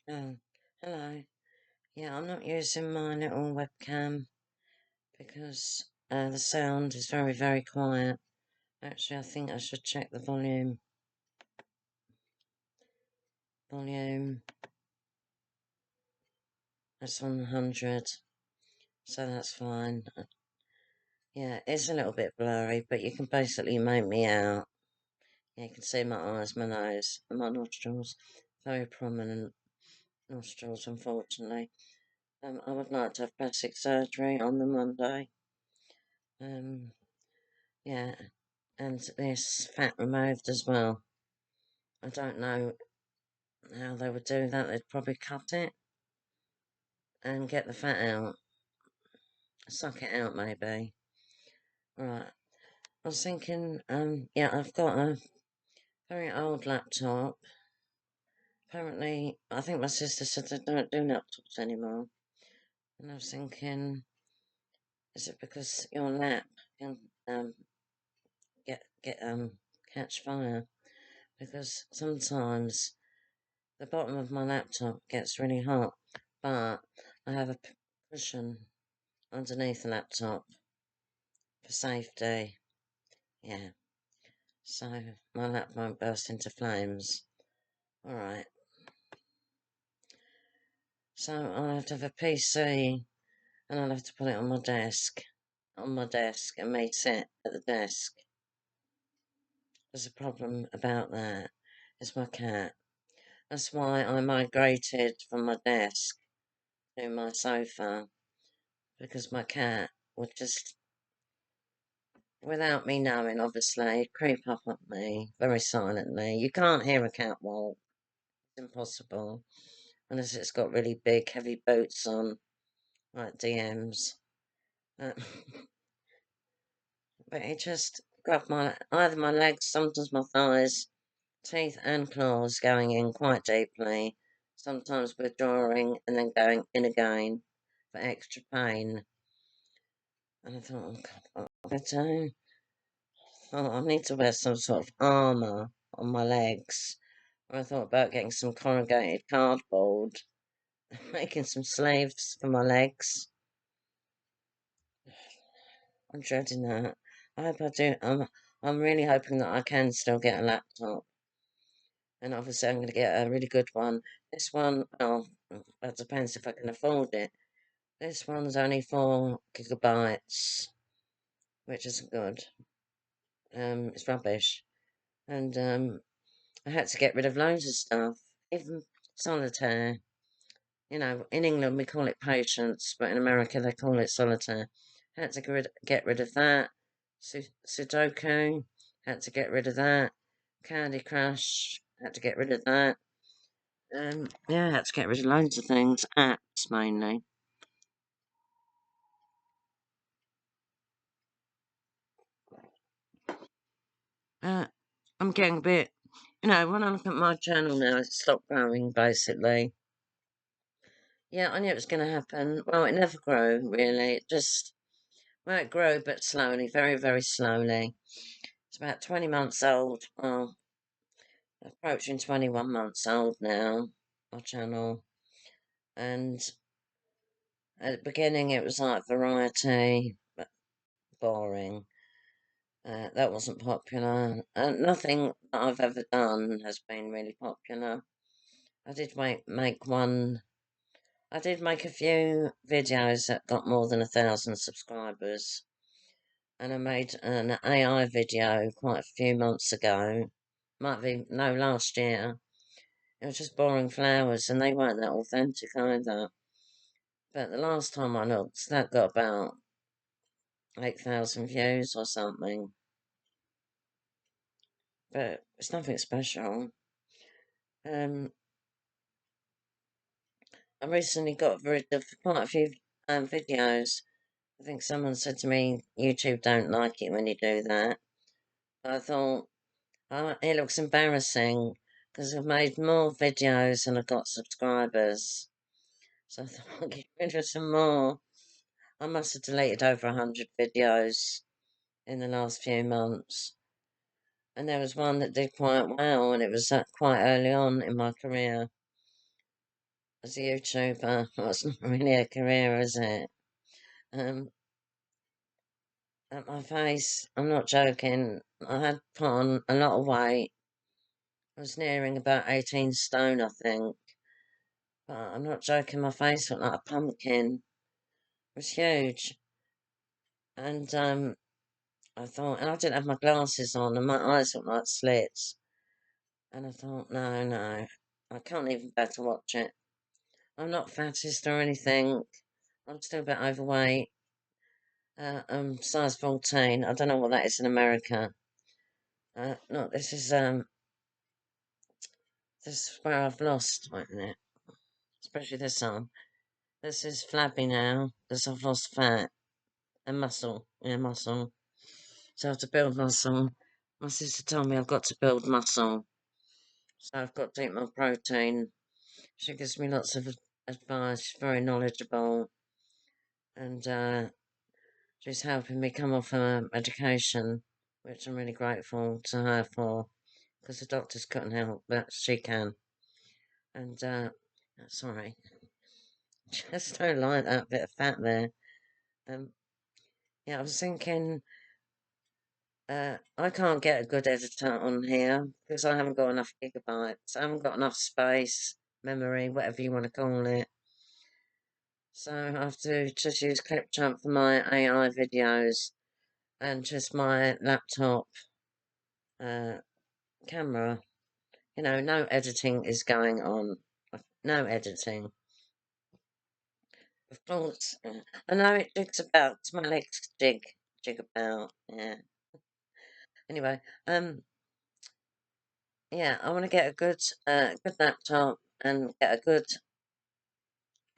Oh, hello. Yeah, I'm not using my little webcam because the sound is very, very quiet. Actually, I think I should check the volume. Volume, that's on 100, so that's fine. Yeah, it's a little bit blurry, but you can basically make me out. Yeah, you can see my eyes, my nose, and my nostrils. Very prominent nostrils, unfortunately. I would like to have plastic surgery on the Monday. Um, yeah, and this fat removed as well. I don't know how they would do that. They'd probably cut it and get the fat out, suck it out maybe. Right. I was thinking, yeah, I've got a very old laptop. Apparently, I think my sister said they don't do laptops anymore. And I was thinking, is it because your lap can get catch fire? Because sometimes the bottom of my laptop gets really hot, but I have a cushion underneath the laptop for safety. Yeah, so my lap won't burst into flames. Alright, so I'll have to have a PC and I'll have to put it on my desk, and me sit at the desk. There's a problem about that. It's my cat. That's why I migrated from my desk to my sofa, because my cat would just, without me knowing, obviously, creep up on me very silently. You can't hear a cat walk. It's impossible. Unless it's got really big, heavy boots on, like DMs. Uh, but it just grabbed either my legs, sometimes my thighs, teeth and claws going in quite deeply, sometimes withdrawing and then going in again for extra pain. And I thought, oh God, what do I do? Oh, I need to wear some sort of armour on my legs. I thought about getting some corrugated cardboard, making some sleeves for my legs. I'm dreading that. I hope I do. I'm really hoping that I can still get a laptop. And obviously I'm going to get a really good one. This one, well, that depends if I can afford it. This one's only 4 gigabytes, which isn't good. It's rubbish. And I had to get rid of loads of stuff, even solitaire. You know, in England we call it patience, but in America they call it solitaire. Had to get rid of that. Sudoku, had to get rid of that. Candy Crush, had to get rid of that. Yeah, had to get rid of loads of things. Apps mainly. Uh, I'm getting a bit, when I look at my channel now, it's stopped growing basically. Yeah, I knew it was going to happen. Well, it never grew really. Well, it grew, but slowly, very, very slowly. It's about 20 months old. Well, approaching 21 months old now, my channel. And at the beginning, it was like variety, but boring. That wasn't popular. Nothing that I've ever done has been really popular. I did make one. I did make a few videos that got more than 1,000 subscribers. And I made an AI video quite a few months ago. Might be, no, last year. It was just boring flowers, and they weren't that authentic either. But the last time I looked, that got about 8,000 views or something. But it's nothing special. Um, I recently got rid of quite a few videos. I think someone said to me, YouTube don't like it when you do that. I thought, oh, it looks embarrassing because I've made more videos and I've got subscribers. So I thought I'll get rid of some more. I must have deleted over 100 videos in the last few months. And there was one that did quite well, and it was quite early on in my career. as a YouTuber. Well, it's not really a career, is it? Um, at my face, I'm not joking. I had put on a lot of weight. I was nearing about 18 stone, I think. But I'm not joking, my face looked like a pumpkin. It was huge. And I thought, and I didn't have my glasses on, and my eyes looked like slits. And I thought, no, no, I can't even bear to watch it. I'm not fattest or anything. I'm still a bit overweight. Size 14. I don't know what that is in America. No, this is where I've lost, wait a minute. Especially this arm. This is flabby now, because I've lost fat and muscle. Yeah, muscle. So I have to build muscle. My sister told me I've got to build muscle. So I've got to eat my protein. She gives me lots of advice. She's very knowledgeable. And she's helping me come off medication, which I'm really grateful to her for. Because the doctors couldn't help, but she can. And, sorry. Just don't like that bit of fat there. Um, yeah, I was thinking, I can't get a good editor on here because I haven't got enough gigabytes. I haven't got enough space, memory, whatever you want to call it. So I have to just use Clipchamp for my AI videos and just my laptop uh, camera. You know, no editing is going on. No editing. Of course. I know it jigs about. My legs jig about. Yeah. Anyway, yeah, I want to get a good laptop and get a good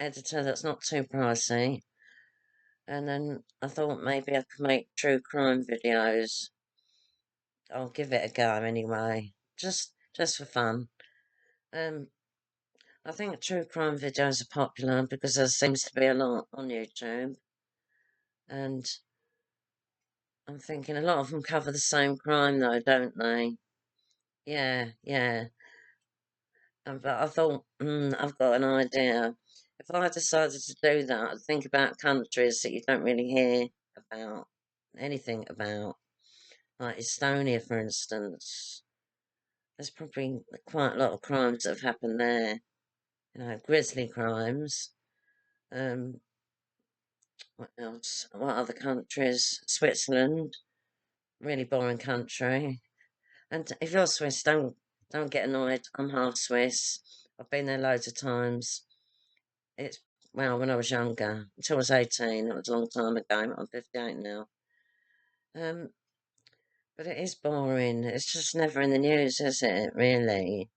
editor that's not too pricey. And then I thought maybe I could make true crime videos. I'll give it a go anyway, just for fun. Um, I think true crime videos are popular because there seems to be a lot on YouTube, and I'm thinking a lot of them cover the same crime though, don't they? Yeah, yeah. But I thought, I've got an idea. If I decided to do that, I'd think about countries that you don't really hear about anything about, like Estonia, for instance. There's probably quite a lot of crimes that have happened there. You know, grisly crimes. Um, what else? What other countries? Switzerland, really boring country. And if you're Swiss, don't get annoyed. I'm half Swiss. I've been there loads of times. It's well, when I was younger, until I was 18. That was a long time ago. I'm 58 now. Um, but it is boring. It's just never in the news, is it? Really?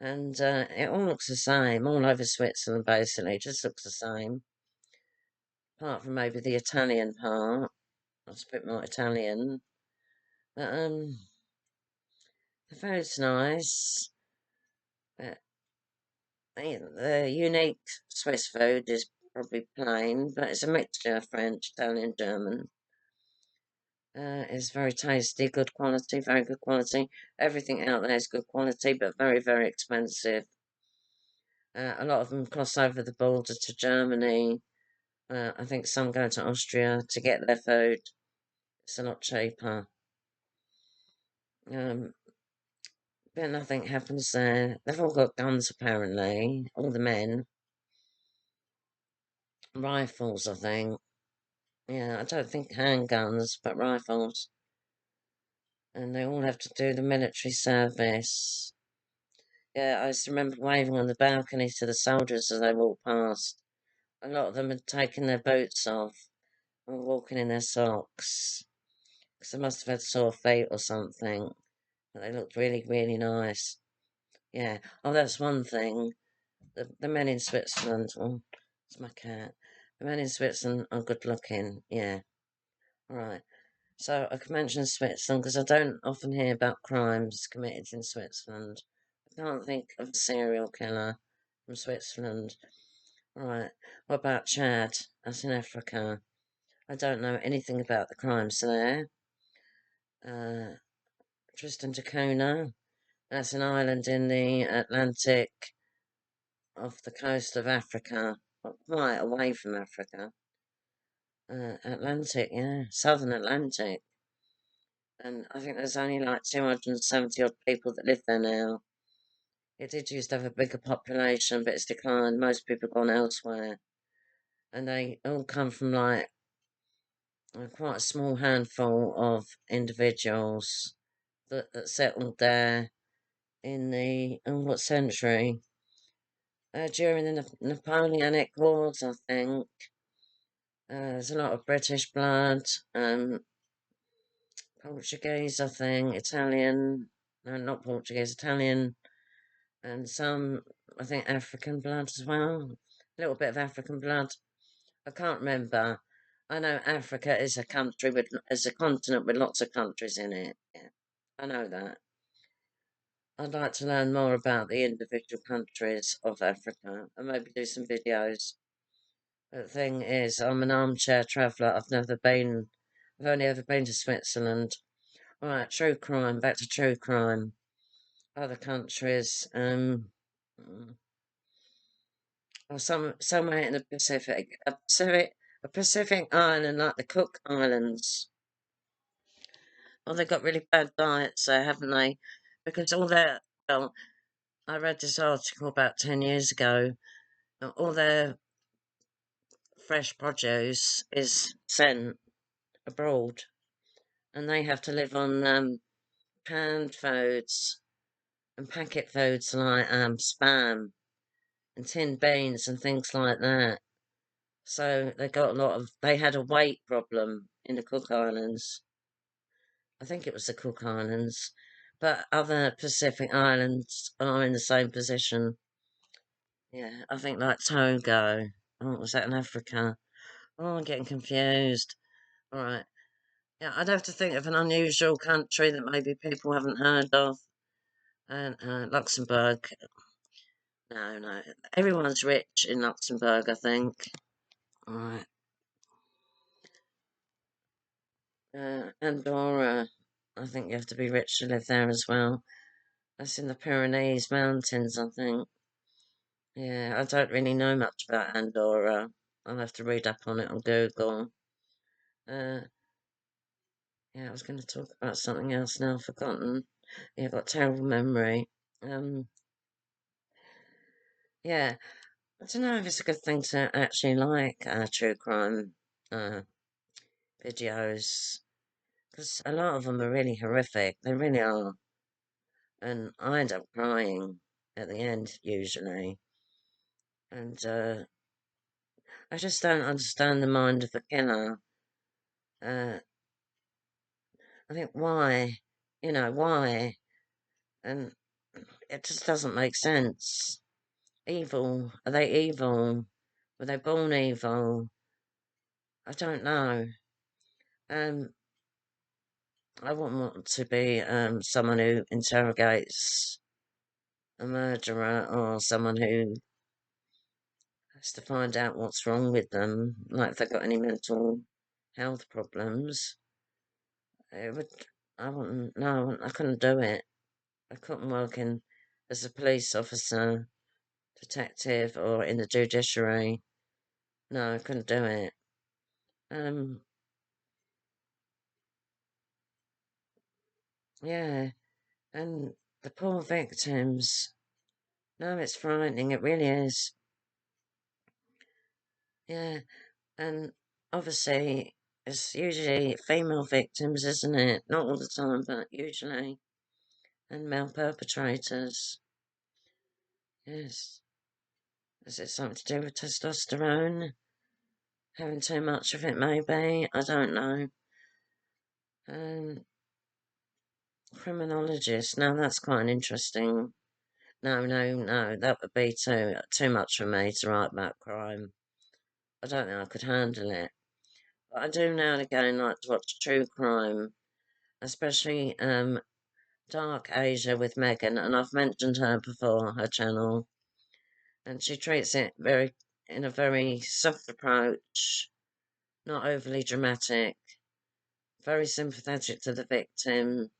And it all looks the same all over Switzerland. Basically, it just looks the same, apart from maybe the Italian part. It's a bit more Italian. But the food's nice. But the unique Swiss food is probably plain, but it's a mixture of French, Italian, German. It's very tasty, good quality, very good quality. Everything out there is good quality, but very, very expensive. A lot of them cross over the border to Germany. I think some go to Austria to get their food. It's a lot cheaper. Um, but nothing happens there. They've all got guns, apparently. All the men. Rifles, I think. Yeah, I don't think handguns, but rifles. And they all have to do the military service. Yeah, I just remember waving on the balcony to the soldiers as they walked past. A lot of them had taken their boots off and were walking in their socks. Because they must have had sore feet or something. But they looked really, really nice. Yeah. Oh, that's one thing. The men in Switzerland, oh, it's my cat. The men in Switzerland are good looking. Yeah. All right. So I can mention Switzerland because I don't often hear about crimes committed in Switzerland. I can't think of a serial killer from Switzerland. Right. What about Chad? That's in Africa. I don't know anything about the crimes there. Uh, Tristan da Cunha. That's an island in the Atlantic. off the coast of Africa, quite away from Africa. Atlantic, yeah, Southern Atlantic. And I think there's only like 270 odd people that live there now. It did used to have a bigger population, but it's declined. Most people have gone elsewhere. And they all come from like quite a small handful of individuals that settled there in the, what century? During the Napoleonic Wars, I think. There's a lot of British blood, Portuguese, I think, Italian, no, not Portuguese, Italian, and some, I think, African blood as well. A little bit of African blood. I can't remember. I know Africa is a country is a continent with lots of countries in it. Yeah, I know that. I'd like to learn more about the individual countries of Africa and maybe do some videos. But the thing is, I'm an armchair traveller. I've only ever been to Switzerland. Right, true crime, back to true crime. Other countries, or somewhere in the Pacific, a Pacific island like the Cook Islands. Well, they've got really bad diets there, haven't they? Because well, I read this article about 10 years ago. All their fresh produce is sent abroad, and they have to live on canned foods and packet foods like spam and tinned beans and things like that. So they had a weight problem in the Cook Islands. I think it was the Cook Islands, but other Pacific islands are in the same position. Yeah, I think like Togo. Oh, was that in Africa? Oh, I'm getting confused. All right. Yeah, I'd have to think of an unusual country that maybe people haven't heard of. And Luxembourg. No, no. Everyone's rich in Luxembourg, I think. All right. Andorra. I think you have to be rich to live there as well. That's in the Pyrenees Mountains, I think. Yeah, I don't really know much about Andorra. I'll have to read up on it on Google. Uh, yeah, I was going to talk about something else now, I've forgotten. Yeah, I've got terrible memory. Um, yeah, I don't know if it's a good thing to actually like true crime uh, videos, because a lot of them are really horrific. They really are. And I end up crying at the end, usually. And I just don't understand the mind of the killer. Uh, I think why? Why? And it just doesn't make sense. Evil. Are they evil? Were they born evil? I don't know. Um, I wouldn't want to be someone who interrogates a murderer or someone who has to find out what's wrong with them, like if they've got any mental health problems. It would, I wouldn't, no, I couldn't do it. I couldn't work in as a police officer, detective, or in the judiciary. No, I couldn't do it. Um, yeah, and the poor victims. No, it's frightening. It really is. Yeah, and obviously it's usually female victims, isn't it? Not all the time, but usually, and male perpetrators. Yes. Is it something to do with testosterone? Having too much of it, maybe? I don't know. Um, criminologist. Now that's quite interesting. No, no, no. That would be too much for me to write about crime. I don't think I could handle it. But I do now and again like to watch true crime, especially Dark Asia with Megan, and I've mentioned her before, her channel, and she treats it in a very soft approach, not overly dramatic, very sympathetic to the victim.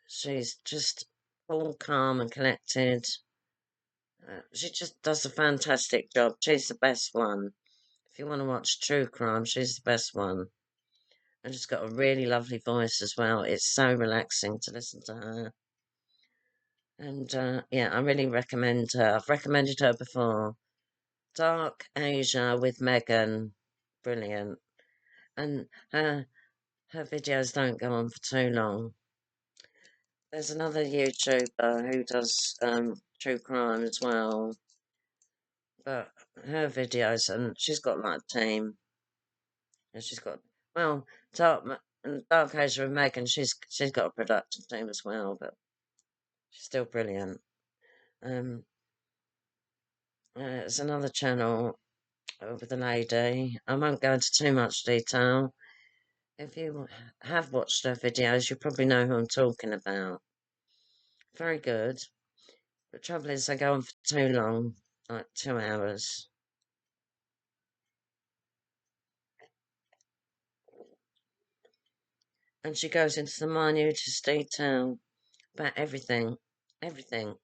She's just all calm and collected, She just does a fantastic job. She's the best one. If you want to watch true crime, she's the best one. And she's got a really lovely voice as well. It's so relaxing to listen to her. And yeah, I really recommend her. I've recommended her before. Dark Asia with Megan. Brilliant. And her videos don't go on for too long. There's another YouTuber who does true crime as well. But her videos, and she's got like a team. And she's got, well, Dark Asia with Megan, she's got a production team as well, but she's still brilliant. Um, there's another channel with a lady. I won't go into too much detail. If you have watched her videos, you probably know who I'm talking about. Very good. But trouble is, they go on for too long, like 2 hours. And she goes into the minutest detail about everything. Everything.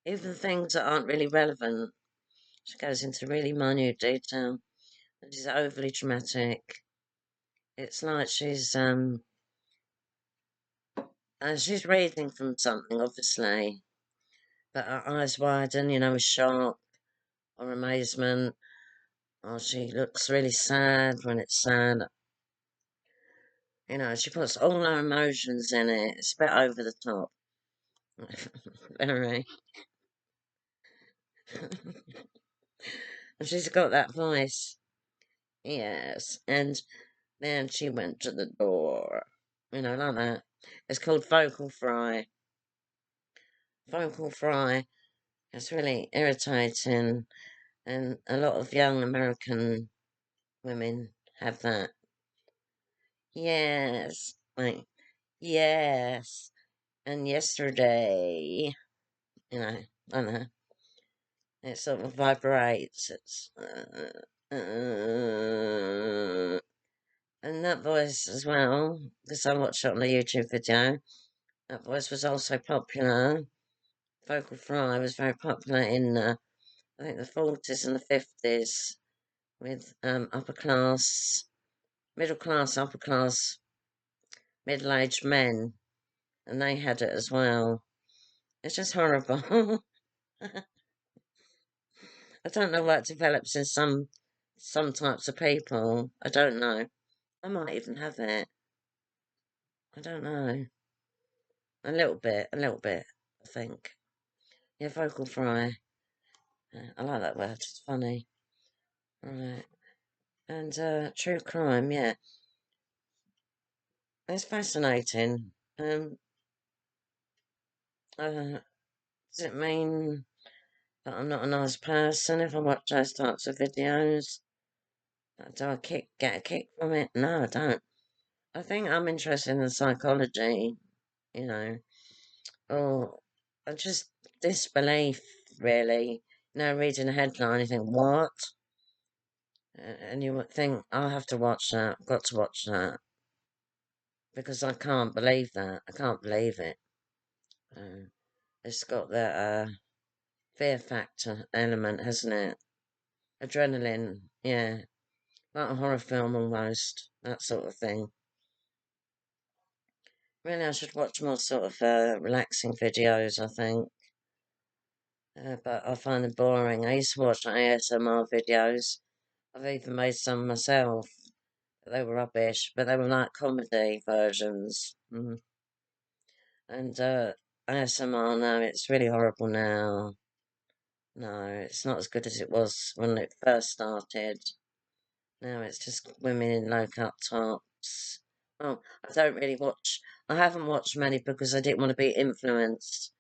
Even things that aren't really relevant. She goes into really minute detail. And she's overly dramatic. It's like she's reading from something, obviously, but her eyes widen, with shock or amazement, or she looks really sad when it's sad. She puts all her emotions in it. It's a bit over the top. Very. And she's got that voice. Yes. And then she went to the door. Like that. It's called vocal fry. Vocal fry. It's really irritating. And a lot of young American women have that. Yes. Like, yes. And yesterday, I don't know. It sort of vibrates. And that voice as well, because I watched it on a YouTube video, that voice was also popular. Vocal fry was very popular in, I think, the 40s and the 50s with upper class, middle class, upper class, middle aged men, and they had it as well. It's just horrible. I don't know what develops in some types of people. I don't know. I might even have it. I don't know. A little bit, I think. Yeah, vocal fry. I like that word. It's funny. Right. And true crime, yeah. It's fascinating. Does it mean that I'm not a nice person if I watch those types of videos? Do I get a kick from it? No, I don't. I think I'm interested in the psychology, you know, or just disbelief, really. Reading a headline, you think, what? And you would think, I'll have to watch that, I've got to watch that, because I can't believe that. I can't believe it. Uh, it's got that fear factor element, hasn't it? Adrenaline, yeah. Like a horror film almost, that sort of thing. Really, I should watch more sort of relaxing videos, I think. But I find them boring. I used to watch ASMR videos. I've even made some myself. But they were rubbish, but they were like comedy versions. And ASMR now, it's really horrible now. No, it's not as good as it was when it first started. Now it's just women in low cut tops. Oh, I don't really watch. I haven't watched many because I didn't want to be influenced.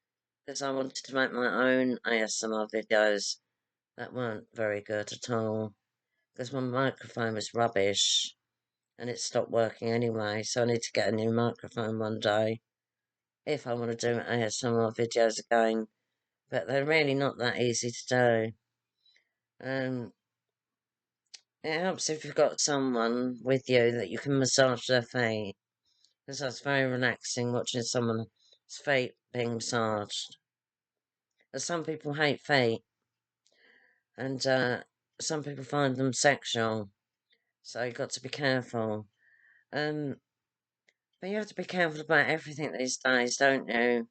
Because I wanted to make my own ASMR videos that weren't very good at all. Because my microphone was rubbish and it stopped working anyway. So I need to get a new microphone one day if I want to do ASMR videos again. But they're really not that easy to do. It helps if you've got someone with you that you can massage their feet, because that's very relaxing watching someone's feet being massaged. Some people hate feet, and some people find them sexual. So you've got to be careful. Um, but you have to be careful about everything these days, don't you?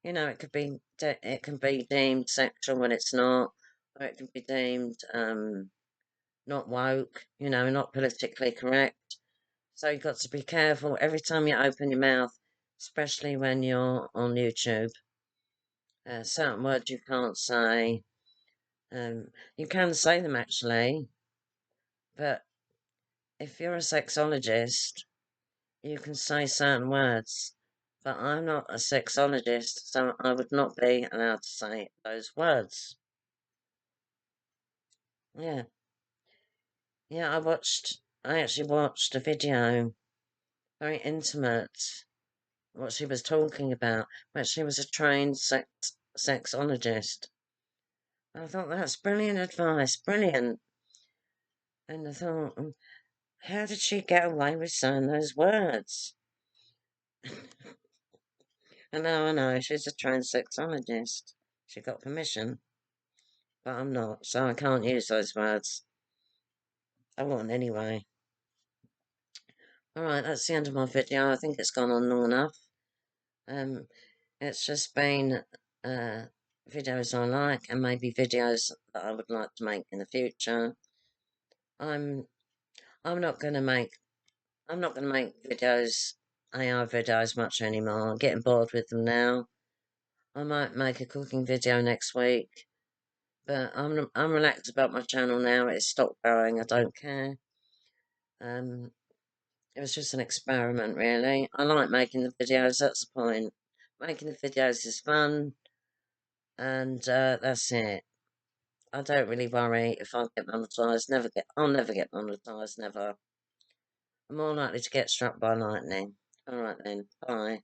You know, it can be deemed sexual when it's not, or it can be deemed not woke. You know, not politically correct. So you've got to be careful every time you open your mouth, especially when you're on YouTube. Certain words you can't say. You can say them actually, but if you're a sexologist, you can say certain words. But I'm not a sexologist, so I would not be allowed to say those words. Yeah, yeah. I actually watched a video, very intimate, what she was talking about, but she was a trained sexologist. I thought that's brilliant advice, brilliant. And I thought, how did she get away with saying those words? I know, she's a trained sexologist. She got permission, but I'm not, so I can't use those words. I won't anyway. Alright, that's the end of my video. I think it's gone on long enough. Um, it's just been videos I like and maybe videos that I would like to make in the future. I'm I'm not gonna make videos, AI videos much anymore. I'm getting bored with them now. I might make a cooking video next week, but I'm relaxed about my channel now. It's stopped growing. I don't care. Um, it was just an experiment, really. I like making the videos. That's the point. Making the videos is fun, and that's it. I don't really worry if I get monetised. I'll never get monetised. Never. I'm more likely to get struck by lightning. All right then. Bye.